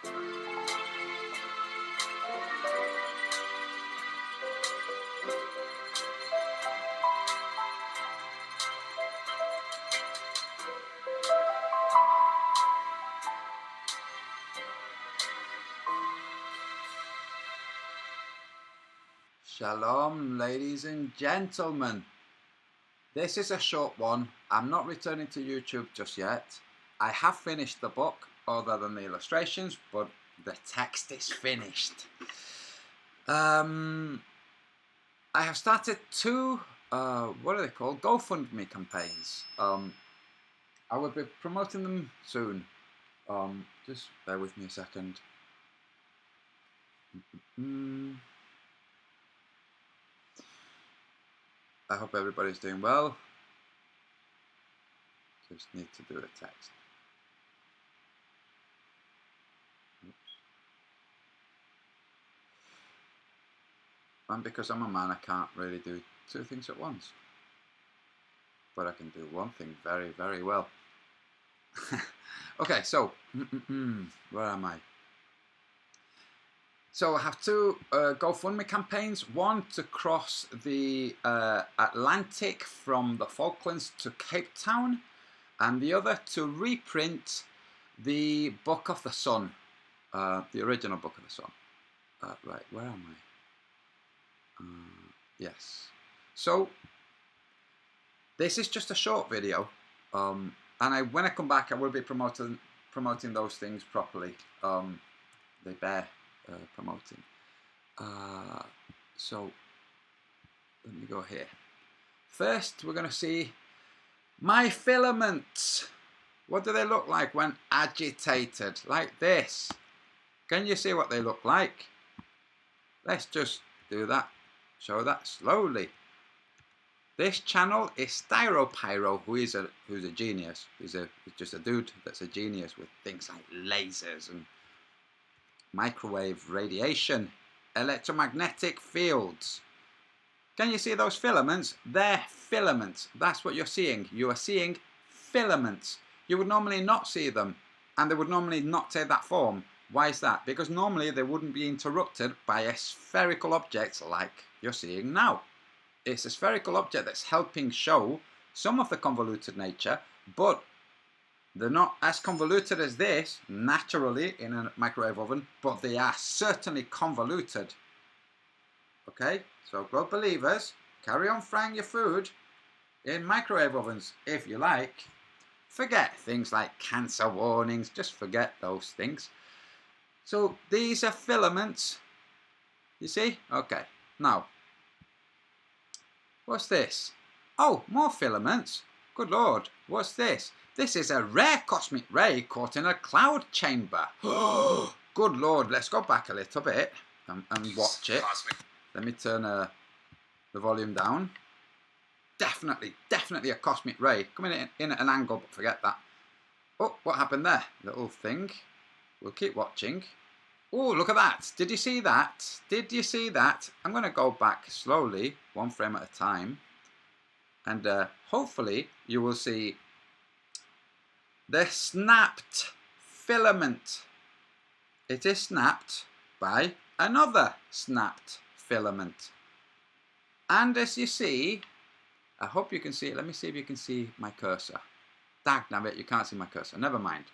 Shalom, ladies and gentlemen. This is a short one. I'm not returning to YouTube just yet. I have finished the book, other than the illustrations, but the text is finished. I have started two, what are they called? GoFundMe campaigns. I will be promoting them soon. Just bear with me a second. I hope everybody's doing well. Just need to do a text. Oops. And because I'm a man, I can't really do two things at once. But I can do one thing very, very well. Okay, so, where am I? So I have two GoFundMe campaigns, one to cross the Atlantic from the Falklands to Cape Town, and the other to reprint the Book of the Sun, the original Book of the Sun. Right, where am I? Yes. So this is just a short video, and when I come back, I will be promoting those things properly. They bear promoting. So let me go here. First, we're going to see my filaments. What do they look like when agitated? Like this. Can you see what they look like? Let's just do that. Show that slowly. This channel is Styropyro, who's a genius. He's just a dude that's a genius with things like lasers and microwave radiation, electromagnetic fields. Can you see those filaments? They're filaments. That's what you're seeing. You are seeing filaments. You would normally not see them, and they would normally not take that form. Why is that? Because normally they wouldn't be interrupted by a spherical object like you're seeing now. It's a spherical object that's helping show some of the convoluted nature, but they're not as convoluted as this naturally in a microwave oven, but they are certainly convoluted. Okay, so God believers, carry on frying your food in microwave ovens if you like. Forget things like cancer warnings, just forget those things. So these are filaments, you see? Okay, now, what's this? Oh, more filaments. Good Lord, what's this? This is a rare cosmic ray caught in a cloud chamber. Good Lord, let's go back a little bit and watch it. Let me turn the volume down. Definitely a cosmic ray. Coming in at an angle, but forget that. Oh, what happened there? Little thing. We'll keep watching. Oh, look at that. Did you see that? Did you see that? I'm going to go back slowly, one frame at a time. And hopefully you will see the snapped filament. It is snapped by another snapped filament. And as you see, I hope you can see it. Let me see if you can see my cursor. Dagnabbit, you can't see my cursor. Never mind.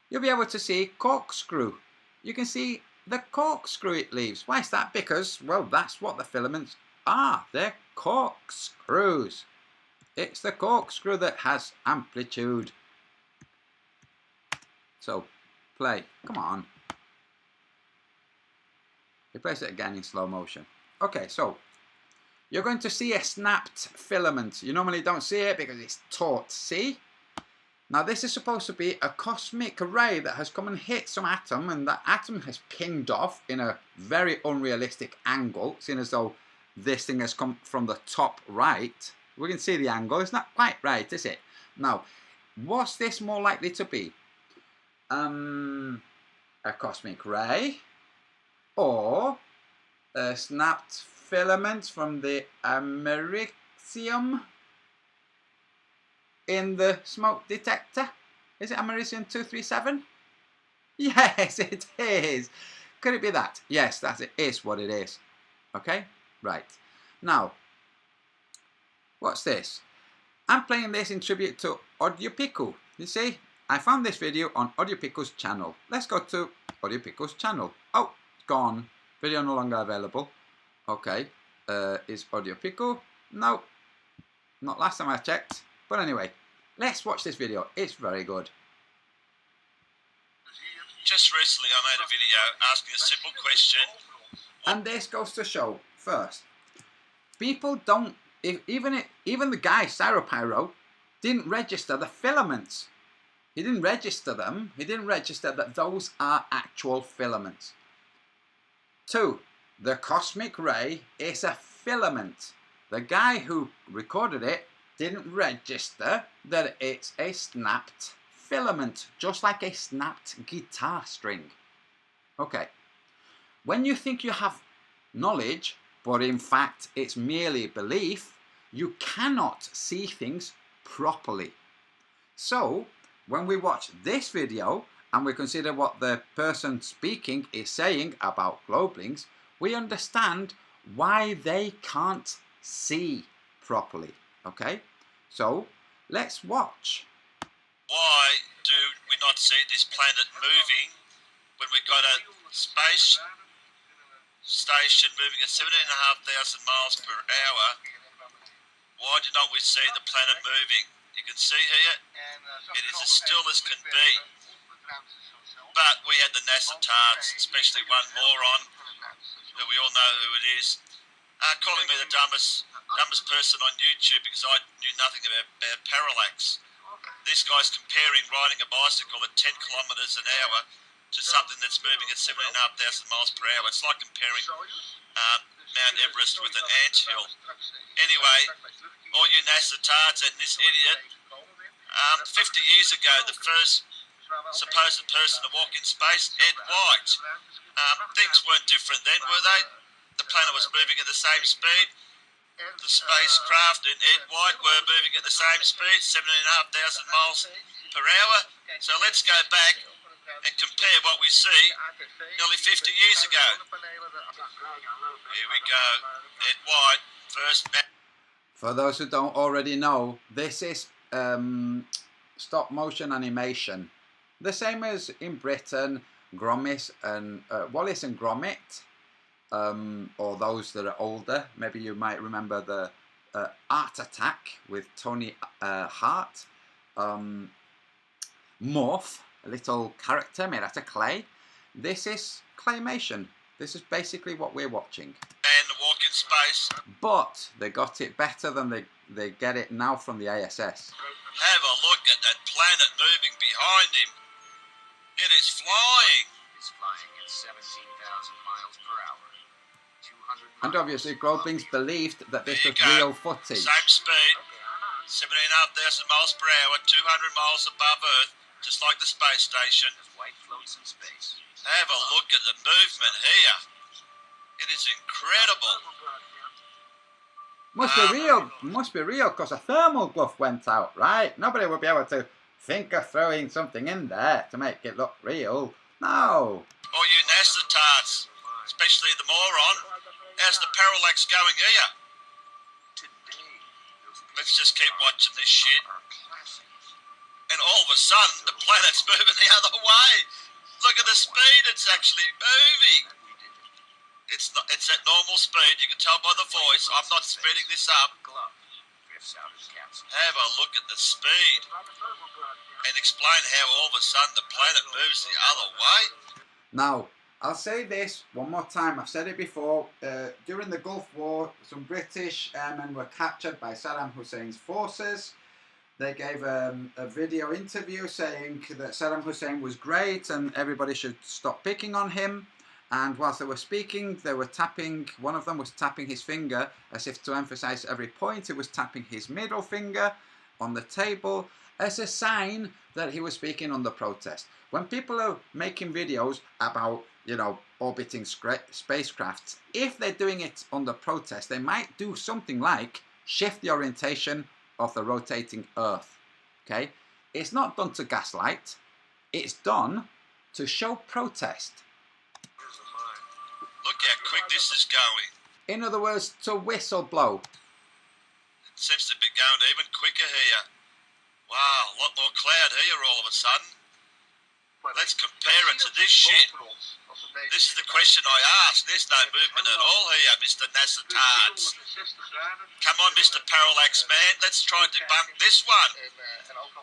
You'll be able to see corkscrew. You can see the corkscrew it leaves. Why is that? Because, well, that's what the filaments are. They're corkscrews. It's the corkscrew that has amplitude. So, play. Come on. Replace it again in slow motion. Okay, so you're going to see a snapped filament. You normally don't see it because it's taut. See? Now this is supposed to be a cosmic ray that has come and hit some atom, and that atom has pinged off in a very unrealistic angle, seeing as though this thing has come from the top right. We can see the angle. It's not quite right, is it? Now, what's this more likely to be? A cosmic ray, or a snapped filament from the americium in the smoke detector. Is it americium 237? Yes, it is. Could it be that? Yes, that is what it is. Okay, right. Now, what's this? I'm playing this in tribute to Audio Pickle. You see, I found this video on Audio Pickle's channel. Let's go to Audio Pickle's channel. Oh, it's gone. Video no longer available. Okay, is Audio Pickle? No, not last time I checked. But anyway, let's watch this video. It's very good. Just recently I made a video asking a simple question. And this goes to show, first, people don't, even the guy, Cyropyro, didn't register the filaments. He didn't register them. He didn't register that those are actual filaments. 2, the cosmic ray is a filament. The guy who recorded it didn't register that it's a snapped filament, just like a snapped guitar string. Okay, when you think you have knowledge, but in fact it's merely belief, you cannot see things properly. So, when we watch this video and we consider what the person speaking is saying about globelings, we understand why they can't see properly. Okay, so let's watch. Why do we not see this planet moving when we got a space station moving at 17,500 miles per hour? Why do not we see the planet moving? You can see here, it is as still as can be. But we had the NASA tards, especially one moron, who we all know who it is, calling me the dumbest person on YouTube because I knew nothing about parallax. This guy's comparing riding a bicycle at 10 kilometres an hour to something that's moving at 7,500 miles per hour. It's like comparing Mount Everest with an anthill. Anyway, all you NASA tards and this idiot, 50 years ago, the first supposed person to walk in space, Ed White. Things weren't different then, were they? The planet was moving at the same speed. The spacecraft and Ed White were moving at the same speed, 7,500 miles per hour. So let's go back and compare what we see nearly 50 years ago. Here we go. Ed White, first man. For those who don't already know, this is stop motion animation. The same as in Britain, Wallace and Gromit. Or those that are older, maybe you might remember the Art Attack with Tony Hart. Morph, a little character made out of clay. This is claymation. This is basically what we're watching. And walk in space. But they got it better than they get it now from the ISS. Have a look at that planet moving behind him. It is flying. It's flying at 17,000 miles per hour. And obviously, Groblings believed that this was real footage. Same speed, 17,500 miles per hour, 200 miles above Earth, just like the space station. White floats in space. Have a look at the movement here. It is incredible. Must be real. Must be real, because a thermal glove went out, right? Nobody would be able to think of throwing something in there to make it look real. No. All you NASA tarts, especially the moron. How's the parallax going here? Let's just keep watching this shit. And all of a sudden, the planet's moving the other way. Look at the speed, it's actually moving. It's at normal speed, you can tell by the voice. I'm not speeding this up. Have a look at the speed. And explain how all of a sudden the planet moves the other way. Now, I'll say this one more time. I've said it before. During the Gulf War, some British airmen were captured by Saddam Hussein's forces. They gave a video interview saying that Saddam Hussein was great and everybody should stop picking on him. And whilst they were speaking, they were tapping, one of them was tapping his finger as if to emphasize every point. He was tapping his middle finger on the table as a sign that he was speaking on the protest. When people are making videos about, you know, orbiting spacecrafts, if they're doing it on the protest, they might do something like shift the orientation of the rotating Earth. Okay? It's not done to gaslight. It's done to show protest. Look how quick this is going. In other words, to whistle blow. It seems to be going even quicker here. Wow, a lot more cloud here all of a sudden. Let's compare it to this shit. This is the question I asked. There's no movement at all here, Mr. NASA Tards. Come on, Mr. Parallax Man, let's try and debunk this one.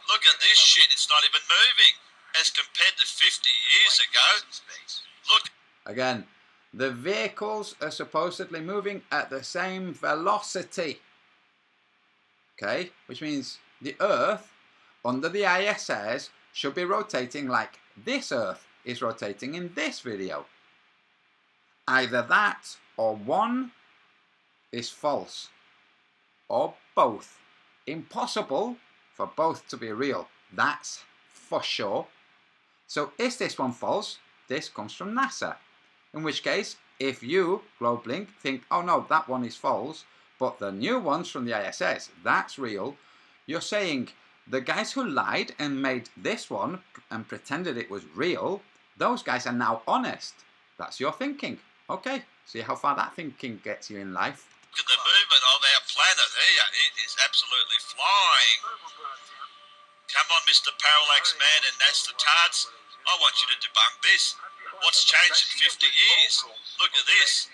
Look at this shit, it's not even moving. As compared to 50 years ago. Look. Again, the vehicles are supposedly moving at the same velocity. Okay, which means the Earth under the ISS should be rotating like this Earth is rotating in this video. Either that or one is false, or both. Impossible for both to be real, that's for sure. So is this one false? This comes from NASA. In which case, if you, GlobeLink, think, oh no, that one is false, but the new ones from the ISS, that's real, you're saying the guys who lied and made this one and pretended it was real, those guys are now honest. That's your thinking. Okay, see how far that thinking gets you in life. Look at the movement of our planet here. It is absolutely flying. Come on, Mr. Parallax Man and that's the Tards. I want you to debunk this. What's changed in 50 years? Look at this.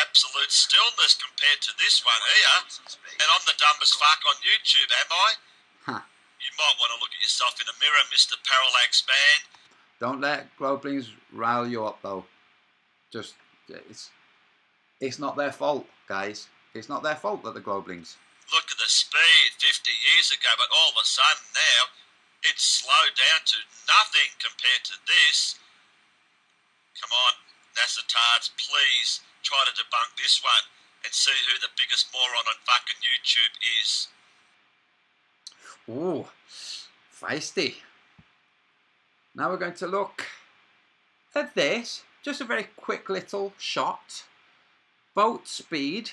Absolute stillness compared to this one here. And I'm the dumbest fuck on YouTube, am I? Huh. You might want to look at yourself in a mirror, Mr. Parallax Man. Don't let GlobeLinks rile you up though. Just, it's not their fault, guys. It's not their fault that the GlobeLinks. Look at the speed 50 years ago, but all of a sudden now, it's slowed down to nothing compared to this. Come on, NASA Tards, please try to debunk this one and see who the biggest moron on fucking YouTube is. Ooh, feisty. Now we're going to look at this. Just a very quick little shot. Boat speed,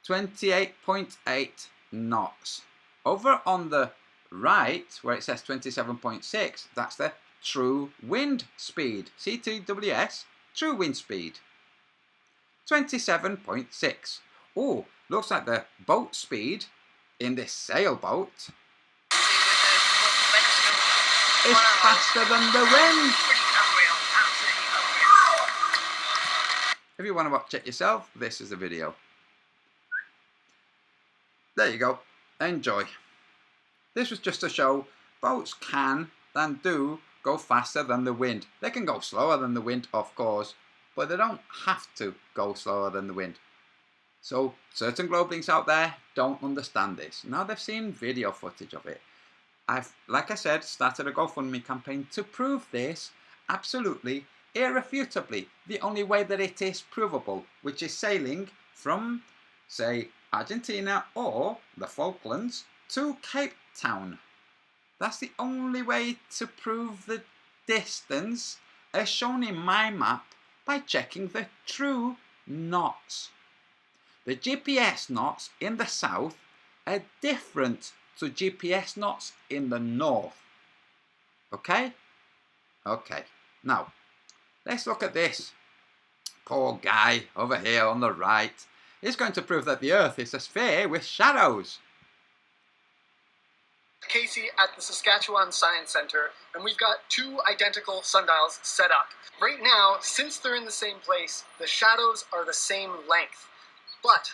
28.8 knots. Over on the right, where it says 27.6, that's the true wind speed. CTWS, true wind speed. 27.6. Oh, looks like the boat speed in this sailboat is faster than the wind. If you want to watch it yourself, this is the video. There you go. Enjoy. This was just to show boats can and do go faster than the wind. They can go slower than the wind, of course, but they don't have to go slower than the wind. So certain GlobeLinks out there don't understand this. Now they've seen video footage of it. I've, like I said, started a GoFundMe campaign to prove this absolutely, irrefutably, the only way that it is provable, which is sailing from, say, Argentina or the Falklands to Cape Town. That's the only way to prove the distance as shown in my map by checking the true knots. The GPS knots in the south are different to GPS knots in the north. Okay? Okay. Now, let's look at this. Poor guy over here on the right is going to prove that the Earth is a sphere with shadows. Casey at the Saskatchewan Science Centre, and we've got two identical sundials set up. Right now, since they're in the same place, the shadows are the same length. But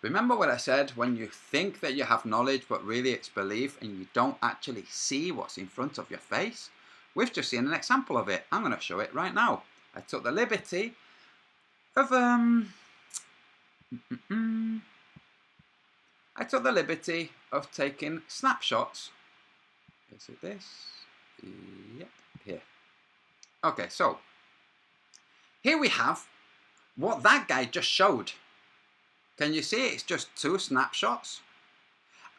Remember what I said, when you think that you have knowledge but really it's belief and you don't actually see what's in front of your face? We've just seen an example of it. I'm going to show it right now. I took the liberty of taking snapshots. Is it this? Yep, here. Okay, so here we have what that guy just showed. Can you see it's just two snapshots?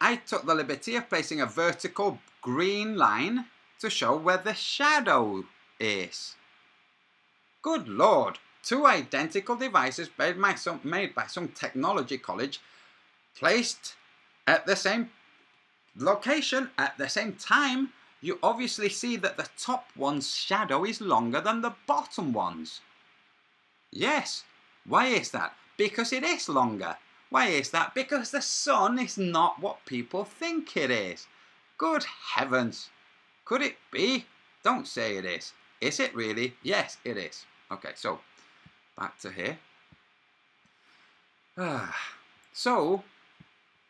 I took the liberty of placing a vertical green line to show where the shadow is. Good Lord, two identical devices made by some technology college, placed at the same location at the same time, you obviously see that the top one's shadow is longer than the bottom one's. Yes. Why is that? Because it is longer. Why is that? Because the sun is not what people think it is. Good heavens. Could it be? Don't say it is. Is it really? Yes, it is. Okay, so back to here. So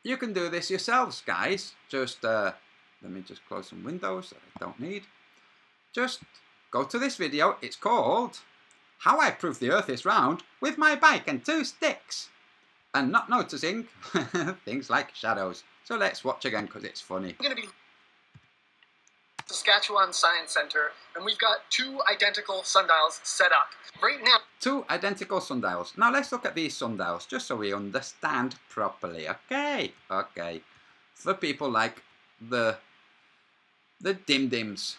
you can do this yourselves, guys. Just let me just close some windows that I don't need. Just go to this video. It's called How I Prove the Earth is Round with My Bike and 2 Sticks, and not noticing things like shadows. So let's watch again because it's funny. We're going to be Saskatchewan Science Center, and we've got 2 identical sundials set up. Right now, 2 identical sundials. Now let's look at these sundials just so we understand properly. Okay. For people like the dim-dims,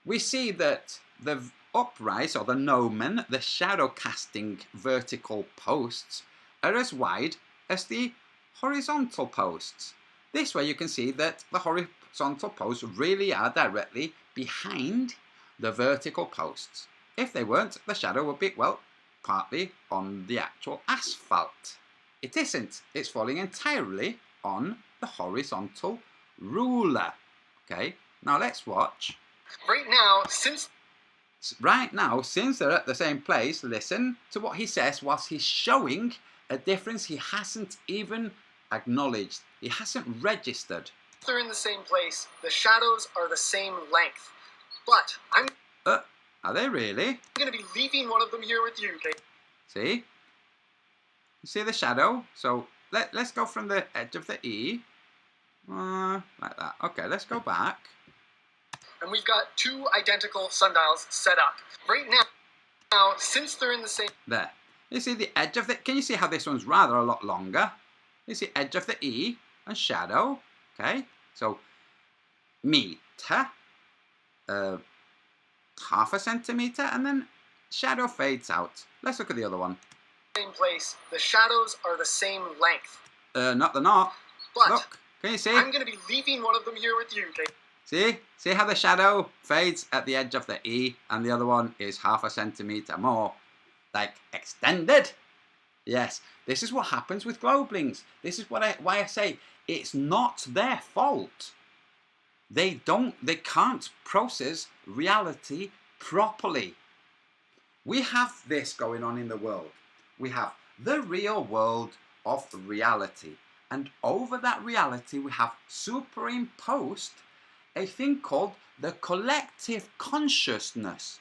we see that the uprise or the gnomon, the shadow casting vertical posts, are as wide as the horizontal posts. This way you can see that the horizontal posts really are directly behind the vertical posts. If they weren't, the shadow would be, well, partly on the actual asphalt. It isn't. It's falling entirely on the horizontal ruler. Okay, now let's watch. Right now, since they're at the same place, listen to what he says whilst he's showing a difference he hasn't even acknowledged. He hasn't registered. they're in the same place, the shadows are the same length. But I'm Are they really? going to be leaving one of them here with you, okay? See? You see the shadow? So let's go from the edge of the E. Like that. Okay, let's go back. And we've got 2 identical sundials set up. Right now, since they're in the same... There. You see the edge of the... Can you see how this one's rather a lot longer? You see edge of the E and shadow. Okay, so meter, half a centimeter, and then shadow fades out. Let's look at the other one. Same place, the shadows are the same length. Not, they're not. But look, can you see? I'm going to be leaving one of them here with you, okay? See how the shadow fades at the edge of the E, and the other one is half a centimeter more, like, extended? Yes, this is what happens with globelings. This is why I say it's not their fault. They can't process reality properly. We have this going on in the world. We have the real world of reality, and over that reality we have superimposed a thing called the collective consciousness.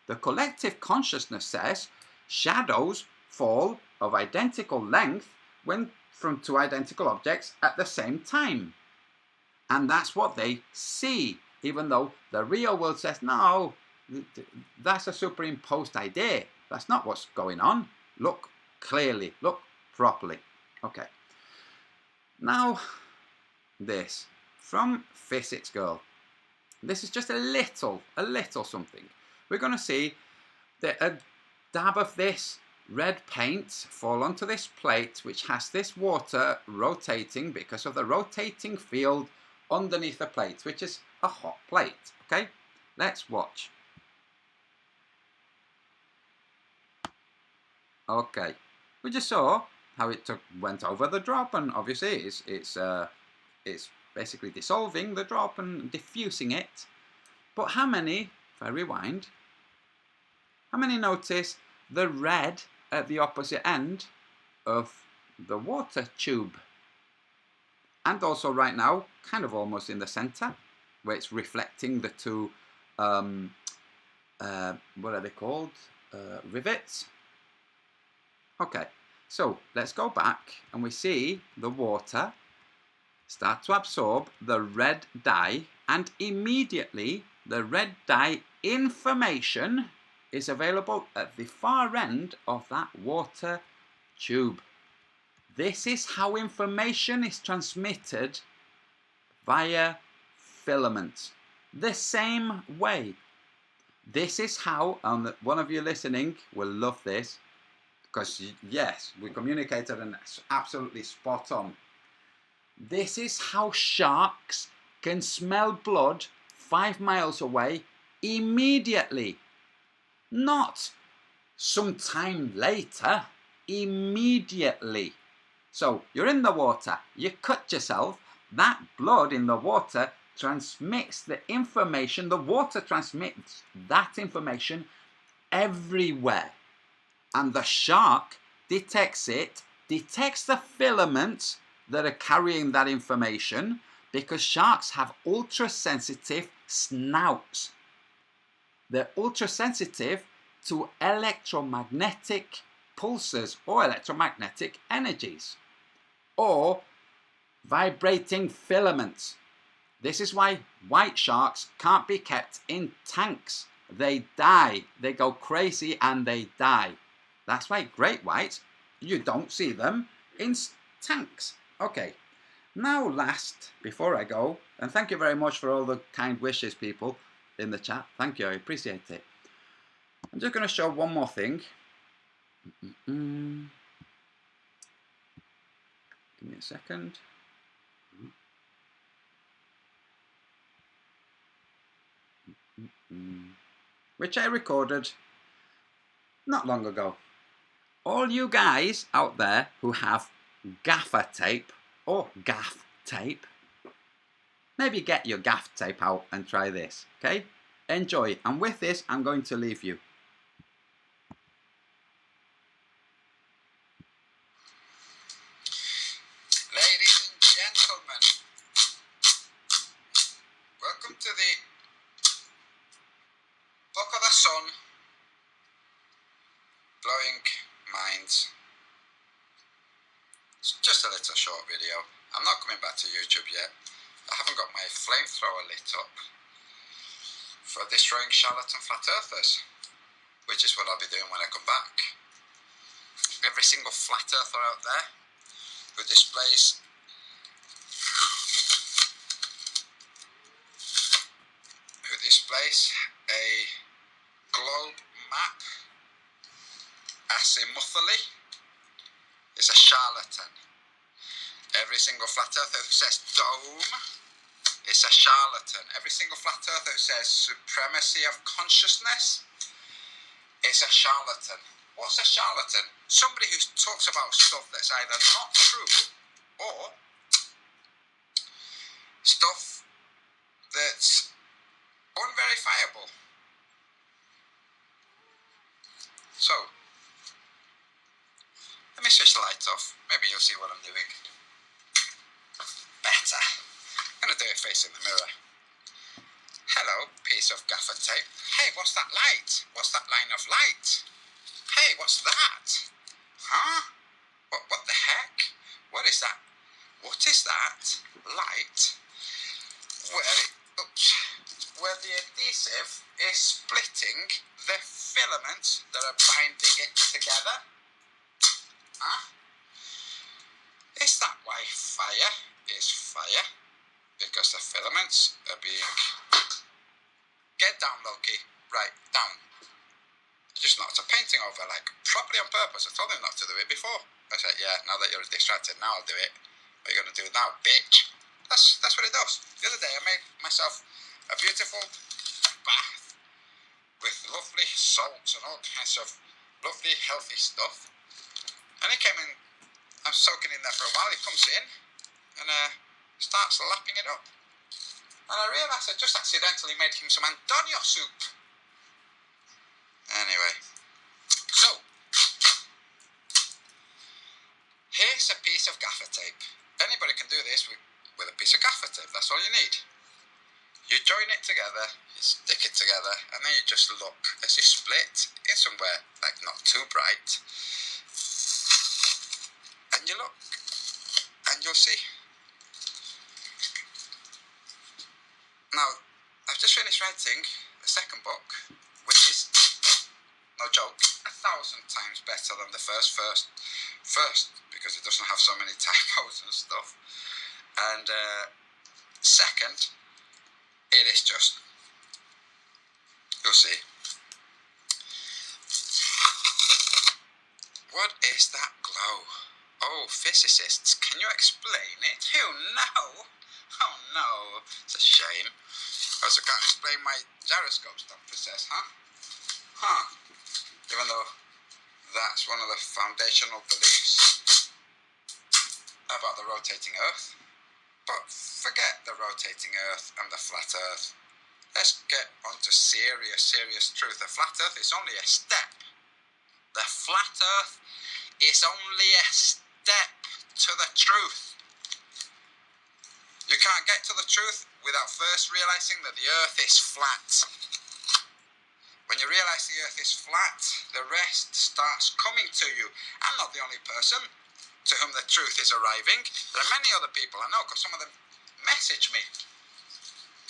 The collective consciousness says shadows fall of identical length when from 2 identical objects at the same time. And that's what they see, even though the real world says, no, that's a superimposed idea. That's not what's going on. Look clearly, look properly. Okay. Now, this from Physics Girl. This is just a little something. We're going to see that a dab of this red paint fall onto this plate, which has this water rotating because of the rotating field underneath the plate, which is a hot plate. Okay, let's watch. Okay, we just saw how it went over the drop, and obviously it's basically dissolving the drop and diffusing it. But how many, if I rewind, how many notice the red at the opposite end of the water tube? And also right now, kind of almost in the center, where it's reflecting the 2, what are they called? Rivets. Okay, so let's go back and we see the water start to absorb the red dye, and immediately the red dye information is available at the far end of that water tube. This is how information is transmitted via filaments. The same way. This is how, and one of you listening will love this, because yes, we communicated and it's absolutely spot on. This is how sharks can smell blood 5 miles away immediately. Not sometime later, immediately. So you're in the water, you cut yourself, that blood in the water transmits the information, the water transmits that information everywhere. And the shark detects it, detects the filaments that are carrying that information, because sharks have ultra-sensitive snouts. They're ultra-sensitive to electromagnetic pulses or electromagnetic energies or vibrating filaments. This is why white sharks can't be kept in tanks. They die. They go crazy and they die. That's why great whites, you don't see them in tanks. Okay, now last, before I go, and thank you very much for all the kind wishes, people, in the chat. Thank you, I appreciate it. I'm just going to show one more thing. Give me a second. Which I recorded not long ago. All you guys out there who have gaffer tape or gaff tape, maybe get your gaff tape out and try this, okay? Enjoy. And with this, I'm going to leave you. Ladies and gentlemen, welcome to the Book of the Sun, Blowing Minds. It's just a little short video. I'm not coming back to YouTube yet. I haven't got my flamethrower lit up for destroying charlatan flat earthers, which is what I'll be doing when I come back. Every single flat earther out there who displays a globe map azimuthally is a charlatan. Every single flat earther who says dome is a charlatan. Every single flat earther who says supremacy of consciousness is a charlatan. What's a charlatan? Somebody who talks about stuff that's either not true or stuff that's unverifiable. So, let me switch the light off. Maybe you'll see what I'm doing better. I'm going to do it facing the mirror. Hello, piece of gaffer tape. Hey, what's that light? What's that line of light? Hey, what's that? Huh? What the heck? What is that? What is that light? Where the adhesive is splitting the filaments that are binding it together. Huh? Is that why fire is fire? Because the filaments are being... Get down, Loki. Right, down. You just knocked a painting over, like, properly on purpose. I told him not to do it before. I said, yeah, now that you're distracted, now I'll do it. What are you going to do now, bitch? That's what it does. The other day, I made myself a beautiful bath with lovely salts and all kinds of lovely, healthy stuff. And he came in, I'm soaking in there for a while. He comes in and starts lapping it up. And I realised I just accidentally made him some Antonio soup. Anyway, so here's a piece of gaffer tape. Anybody can do this with a piece of gaffer tape. That's all you need. You join it together, you stick it together, and then you just look as you split in somewhere like not too bright. And you look, and you'll see. Now, I've just finished writing the second book, which is, no joke, 1,000 times better than the first, because it doesn't have so many typos and stuff. And second, it is just, you'll see. What is that glow? Oh, physicists, can you explain it? Who know? Oh no, it's a shame. Because I can't explain my gyroscope stop process, huh? Huh. Even though that's one of the foundational beliefs about the rotating Earth. But forget the rotating Earth and the flat Earth. Let's get on to serious truth. The flat Earth is only a step. The flat Earth is only a step to the truth. You can't get to the truth without first realizing that the Earth is flat. When you realize the Earth is flat, the rest starts coming to you. I'm not the only person to whom the truth is arriving. There are many other people I know, because some of them message me.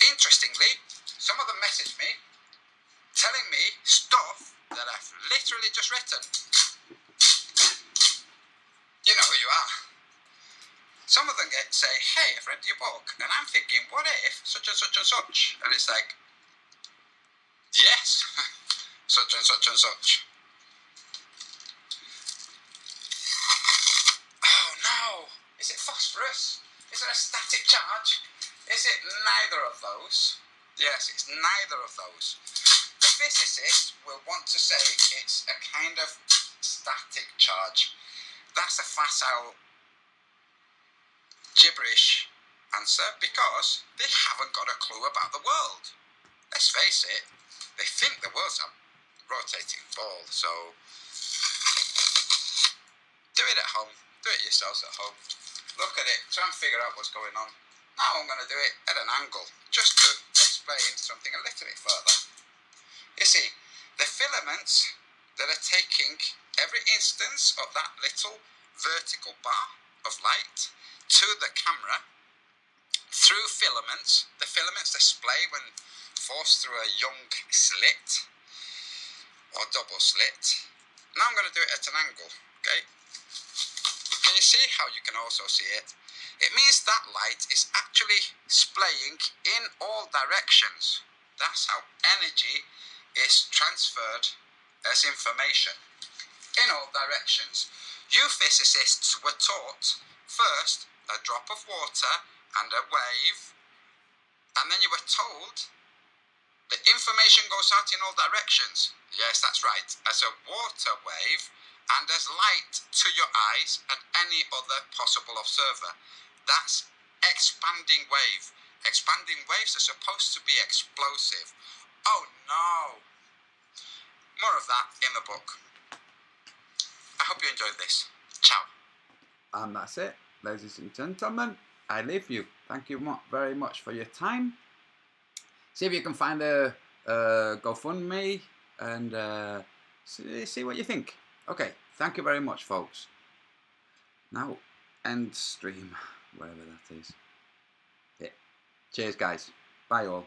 Interestingly, some of them message me telling me stuff that I've literally just written. You know who you are. Some of them say, hey, I've read your book, and I'm thinking, what if such and such and such? And it's like, yes, such and such and such. Oh no, is it phosphorus? Is it a static charge? Is it neither of those? Yes, it's neither of those. The physicist will want to say it's a kind of static charge. That's a facile gibberish answer, because they haven't got a clue about the world. Let's face it, they think the world's a rotating ball, so do it at home, do it yourselves at home, look at it, try and figure out what's going on. Now I'm going to do it at an angle, just to explain something a little bit further. You see, the filaments that are taking every instance of that little vertical bar of light to the camera through filaments. The filaments display when forced through a Young slit or double slit. Now I'm going to do it at an angle, okay? Can you see how you can also see it? It means that light is actually splaying in all directions. That's how energy is transferred as information, in all directions. You physicists were taught first a drop of water and a wave, and then you were told the information goes out in all directions. Yes, that's right, as a water wave and as light to your eyes and any other possible observer. That's expanding wave. Expanding waves are supposed to be explosive. Oh no! More of that in the book. I hope you enjoyed this. Ciao. And that's it, ladies and gentlemen. I leave you. Thank you very much for your time. See if you can find a GoFundMe and see what you think. Okay, thank you very much, folks. Now, end stream, wherever that is. Yeah. Cheers, guys. Bye, all.